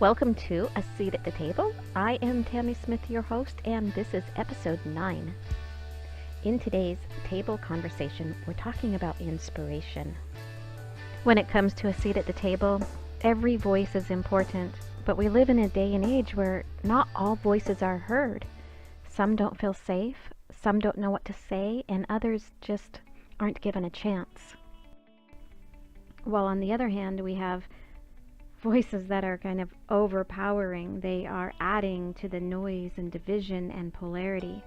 Welcome to A Seat at the Table. I am Tammy Smith, your host, and this is episode 9. In today's table conversation, we're talking about inspiration. When it comes to a seat at the table, every voice is important, but we live in a day and age where not all voices are heard. Some don't feel safe, some don't know what to say, and others just aren't given a chance. While on the other hand, we have voices that are kind of overpowering. They are adding to the noise and division and polarity.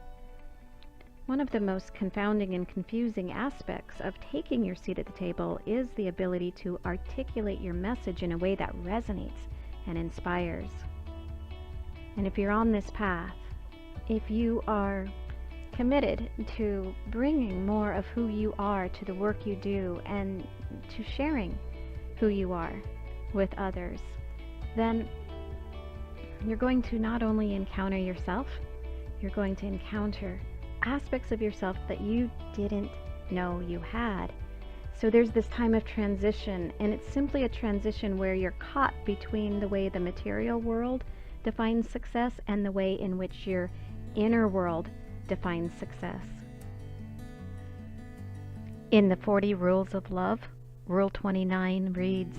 One of the most confounding and confusing aspects of taking your seat at the table is the ability to articulate your message in a way that resonates and inspires. And if you're on this path, if you are committed to bringing more of who you are to the work you do and to sharing who you are with others, then you're going to not only encounter yourself, you're going to encounter aspects of yourself that you didn't know you had. So there's this time of transition, and it's simply a transition where you're caught between the way the material world defines success and the way in which your inner world defines success. In the 40 Rules of Love, Rule 29 reads,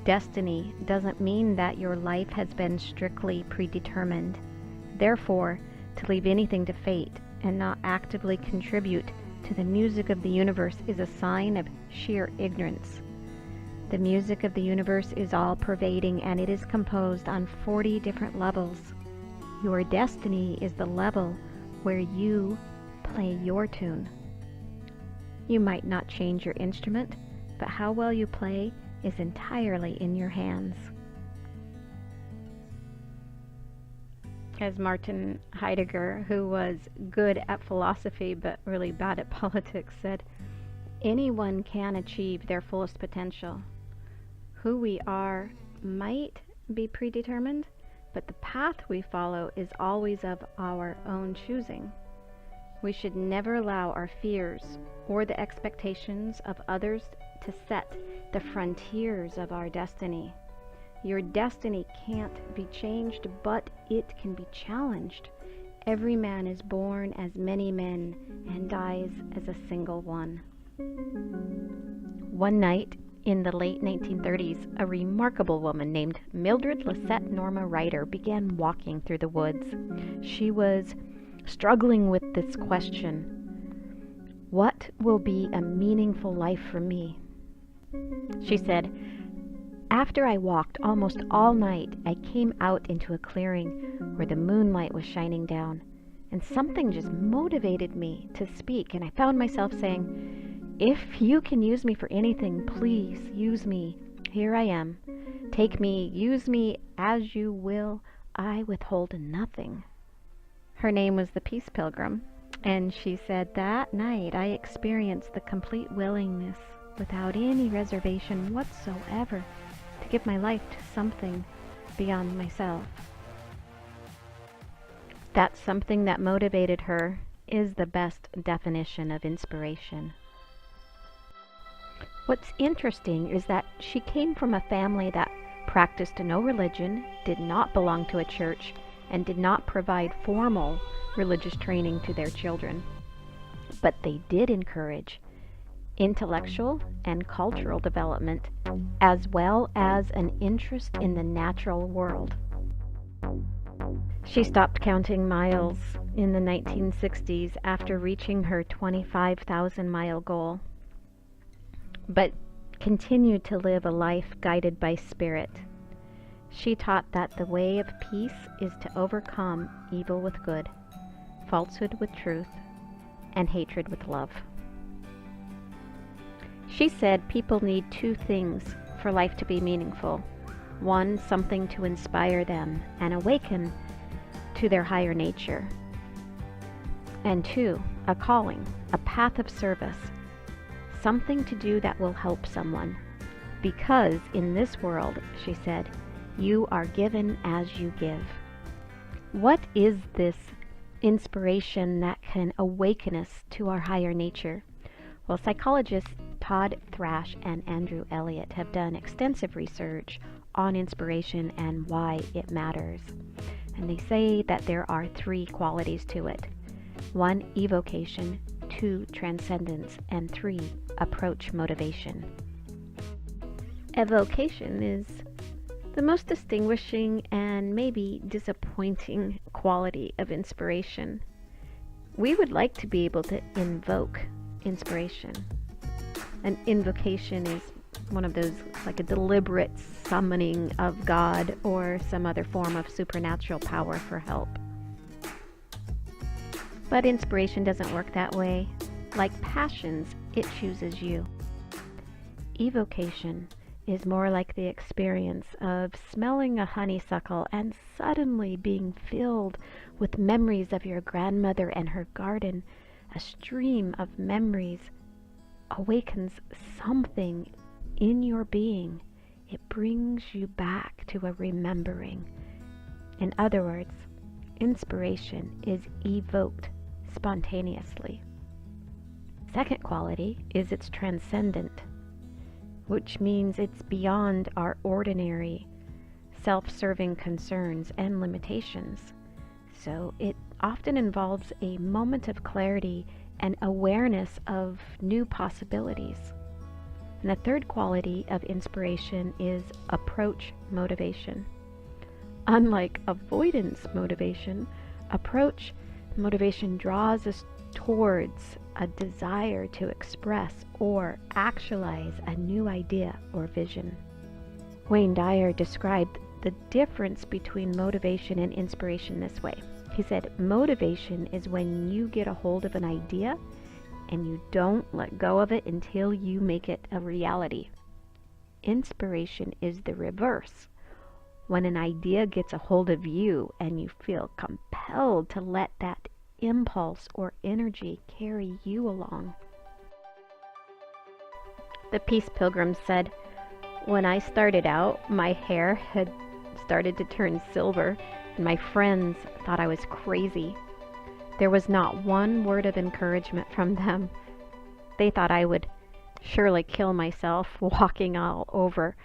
"Destiny doesn't mean that your life has been strictly predetermined. Therefore, to leave anything to fate and not actively contribute to the music of the universe is a sign of sheer ignorance. The music of the universe is all-pervading, and it is composed on 40 different levels. Your destiny is the level where you play your tune. You might not change your instrument, but how well you play is entirely in your hands." As Martin Heidegger, who was good at philosophy but really bad at politics, said, "Anyone can achieve their fullest potential. Who we are might be predetermined, but the path we follow is always of our own choosing. We should never allow our fears or the expectations of others to set the frontiers of our destiny. Your destiny can't be changed, but it can be challenged. Every man is born as many men and dies as a single one." One night in the late 1930s, a remarkable woman named Mildred Lisette Norma Ryder began walking through the woods. She was struggling with this question: what will be a meaningful life for me? She said, "After I walked almost all night, I came out into a clearing where the moonlight was shining down, and something just motivated me to speak, and I found myself saying, 'If you can use me for anything, please use me. Here I am. Take me, use me as you will. I withhold nothing.'" Her name was the Peace Pilgrim, and she said, "That night I experienced the complete willingness, without any reservation whatsoever, to give my life to something beyond myself." That something that motivated her is the best definition of inspiration. What's interesting is that she came from a family that practiced no religion, did not belong to a church, and did not provide formal religious training to their children. But they did encourage intellectual and cultural development, as well as an interest in the natural world. She stopped counting miles in the 1960s after reaching her 25,000-mile goal, but continued to live a life guided by spirit. She taught that the way of peace is to overcome evil with good, falsehood with truth, and hatred with love. She said people need 2 things for life to be meaningful. 1, something to inspire them and awaken to their higher nature. And 2, a calling, a path of service, something to do that will help someone. Because in this world, she said, you are given as you give. What is this inspiration that can awaken us to our higher nature? Well, psychologist Todd Thrash and Andrew Elliott have done extensive research on inspiration and why it matters. And they say that there are 3 qualities to it. 1, evocation, 2, transcendence, and 3, approach motivation. Evocation is the most distinguishing and maybe disappointing quality of inspiration. We would like to be able to invoke inspiration. An invocation is one of those, like a deliberate summoning of God or some other form of supernatural power for help. But inspiration doesn't work that way. Like passions, it chooses you. Evocation is more like the experience of smelling a honeysuckle and suddenly being filled with memories of your grandmother and her garden. A stream of memories awakens something in your being. It brings you back to a remembering. In other words, inspiration is evoked spontaneously. Second quality is it's transcendent, which means it's beyond our ordinary self-serving concerns and limitations. So it often involves a moment of clarity and awareness of new possibilities. And the third quality of inspiration is approach motivation. Unlike avoidance motivation, approach motivation draws us towards a desire to express or actualize a new idea or vision. Wayne Dyer described the difference between motivation and inspiration this way. He said, motivation is when you get a hold of an idea and you don't let go of it until you make it a reality. Inspiration is the reverse. When an idea gets a hold of you and you feel compelled to let that impulse or energy carry you along. The Peace Pilgrim said, when I started out, my hair had started to turn silver, and my friends thought I was crazy. There was not one word of encouragement from them. They thought I would surely kill myself walking all over,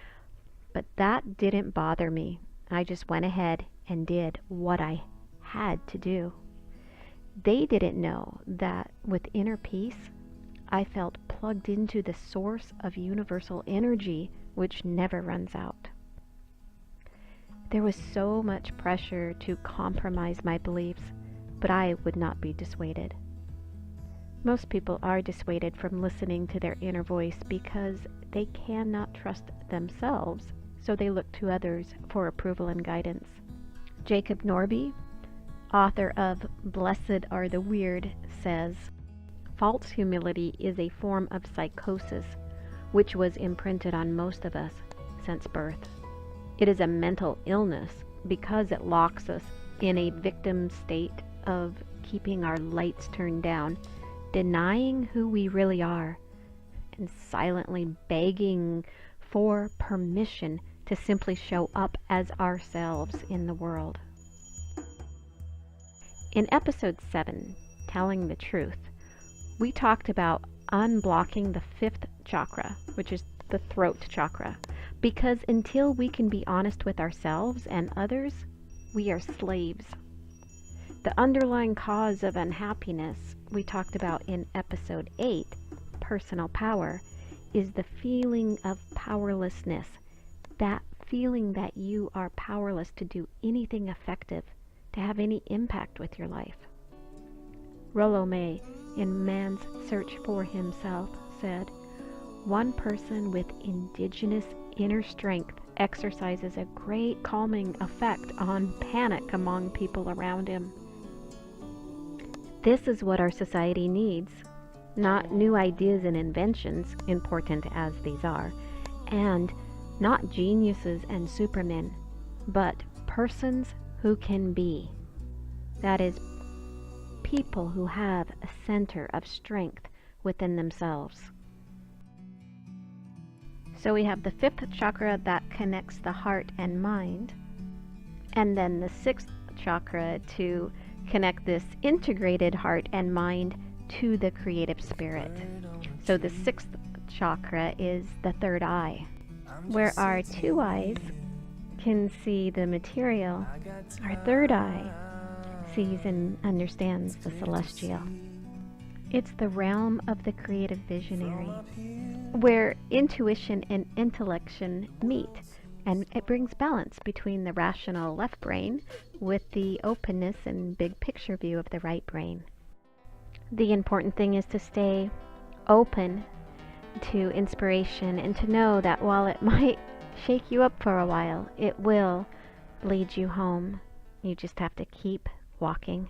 but that didn't bother me. I just went ahead and did what I had to do. They didn't know that with inner peace, I felt plugged into the source of universal energy which never runs out. There was so much pressure to compromise my beliefs, but I would not be dissuaded. Most people are dissuaded from listening to their inner voice because they cannot trust themselves, so they look to others for approval and guidance. Jacob Norby, author of Blessed Are the Weird, says, false humility is a form of psychosis which was imprinted on most of us since birth. It is a mental illness because it locks us in a victim state of keeping our lights turned down, denying who we really are, and silently begging for permission to simply show up as ourselves in the world. In episode 7, Telling the Truth, we talked about unblocking the 5th chakra, which is the throat chakra, because until we can be honest with ourselves and others, we are slaves. The underlying cause of unhappiness we talked about in episode 8, Personal Power, is the feeling of powerlessness, that feeling that you are powerless to do anything effective, to have any impact with your life. Rollo May, in Man's Search for Himself, said, one person with indigenous inner strength exercises a great calming effect on panic among people around him. This is what our society needs, not new ideas and inventions, important as these are, and not geniuses and supermen, but persons who can be. That is, people who have a center of strength within themselves. So we have the 5th chakra that connects the heart and mind, and then the 6th chakra to connect this integrated heart and mind to the creative spirit. So the 6th chakra is the third eye, where our two eyes can see the material. Our third eye sees and understands the celestial. It's the realm of the creative visionary, where intuition and intellection meet, and it brings balance between the rational left brain with the openness and big picture view of the right brain. The important thing is to stay open to inspiration and to know that while it might shake you up for a while, it will lead you home. You just have to keep walking.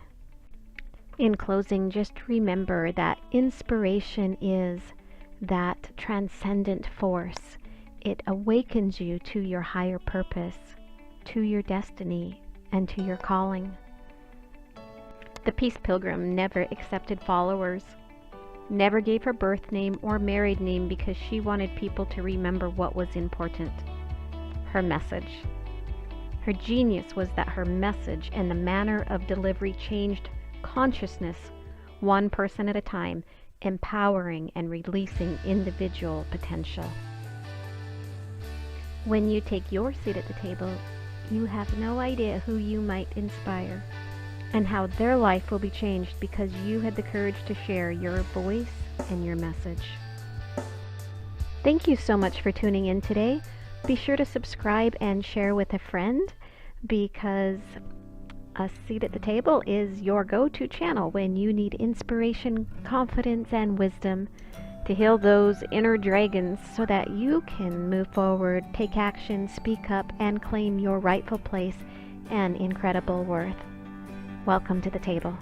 In closing, just remember that inspiration is that transcendent force. It awakens you to your higher purpose, to your destiny, and to your calling. The Peace Pilgrim never accepted followers, never gave her birth name or married name because she wanted people to remember what was important, her message. Her genius was that her message and the manner of delivery changed consciousness one person at a time, empowering and releasing individual potential. When you take your seat at the table, you have no idea who you might inspire and how their life will be changed because you had the courage to share your voice and your message. Thank you so much for tuning in today. Be sure to subscribe and share with a friend, because A Seat at the Table is your go-to channel when you need inspiration, confidence, and wisdom to heal those inner dragons so that you can move forward, take action, speak up, and claim your rightful place and incredible worth. Welcome to the table.